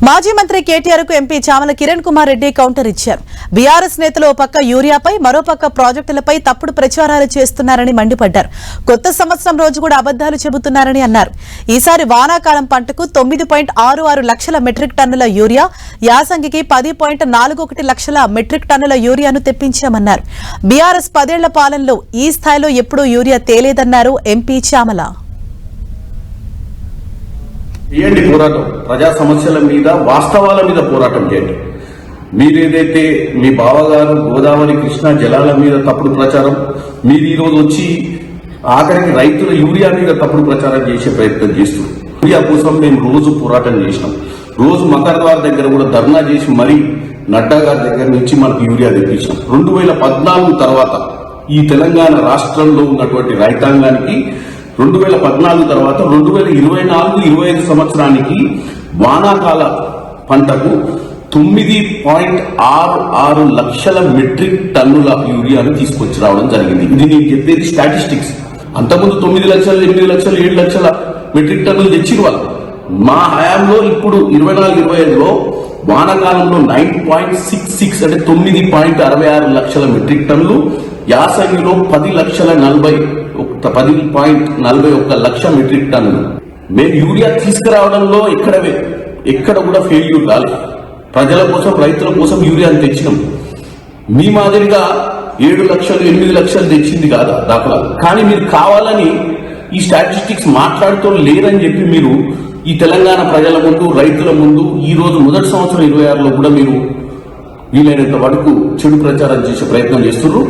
మాజీ మంత్రి కేటీఆర్ కు ఎంపీ చామల కిరణ్ కుమార్ రెడ్డి కౌంటర్ ఇచ్చారు. బీఆర్ఎస్ నేతలు ఓ పక్క యూరియాపై మరోపక్క ప్రాజెక్టులపై తప్పుడు ప్రచారాలు చేస్తున్నారని మండిపడ్డారు. కొత్త సంవత్సరం రోజు కూడా అబద్దాలు చెబుతున్నారని అన్నారు. ఈసారి వానాకాలం పంటకు 9.66 లక్షల మెట్రిక్ టన్నుల యూరియా, యాసంగికి 10.41 లక్షల మెట్రిక్ టన్నుల యూరియాను తెప్పించామన్నారు. బీఆర్ఎస్ 10 ఏళ్ల పాలనలో ఈ స్థాయిలో ఎప్పుడూ యూరియా తేలేదన్నారు ఎంపీ చామల. చేయండి పోరాటం, ప్రజా సమస్యల మీద, వాస్తవాల మీద పోరాటం చేయండి. మీరేదైతే మీ బావగారు గోదావరి కృష్ణా జలాల మీద తప్పుడు ప్రచారం, మీరు ఈ రోజు వచ్చి ఆఖరికి రైతుల యూరియా మీద తప్పుడు ప్రచారం చేసే ప్రయత్నం చేస్తున్నారు. యూరియా కోసం మేము రోజు పోరాటం చేసినాం. రోజు మకర్వార్ దగ్గర కూడా ధర్నా చేసి మరీ నడ్డా గారి దగ్గర నుంచి మనకు యూరియా తెప్పించాం. 2014 తర్వాత ఈ తెలంగాణ రాష్ట్రంలో ఉన్నటువంటి రైతాంగానికి 2014 తర్వాత 2024-25 సంవత్సరానికి వానాకాల పంటకు 9.66 లక్షల మెట్రిక్ టన్నుల యూరియాను తీసుకొచ్చి రావడం జరిగింది. ఇది నేను చెప్పేది స్టాటిస్టిక్స్. అంతకుముందు 9 లక్షలు, 8 లక్షలు, 7 లక్షల మెట్రిక్ టన్నులు తెచ్చిన వాళ్ళు. మా హయాంలో ఇప్పుడు 24-25లో వానాకాలంలో 9.66 అంటే 9.66 లక్షల మెట్రిక్ టన్నులు, యాసంగిలో 10.41 లక్ష మెట్రిక్ టన్నులు. మేము యూరియా తీసుకురావడంలో ఎక్కడ కూడా ఫెయిల్యూర్ కాలేదు. ప్రజల కోసం, రైతుల కోసం యూరియాను తెచ్చినాం. మీ మాదిరిగా 7 లక్షలు, 8 లక్షలు తెచ్చింది కాదు దాఖలాలు. కానీ మీరు కావాలని ఈ స్టాటిస్టిక్స్ మాట్లాడుతూ లేరని చెప్పి మీరు ఈ తెలంగాణ ప్రజల ముందు, రైతుల ముందు ఈ రోజు మొదటి సంవత్సరం 26లో కూడా మీరు వీలైనంత వరకు చెడు ప్రచారం చేసే ప్రయత్నం చేస్తున్నారు.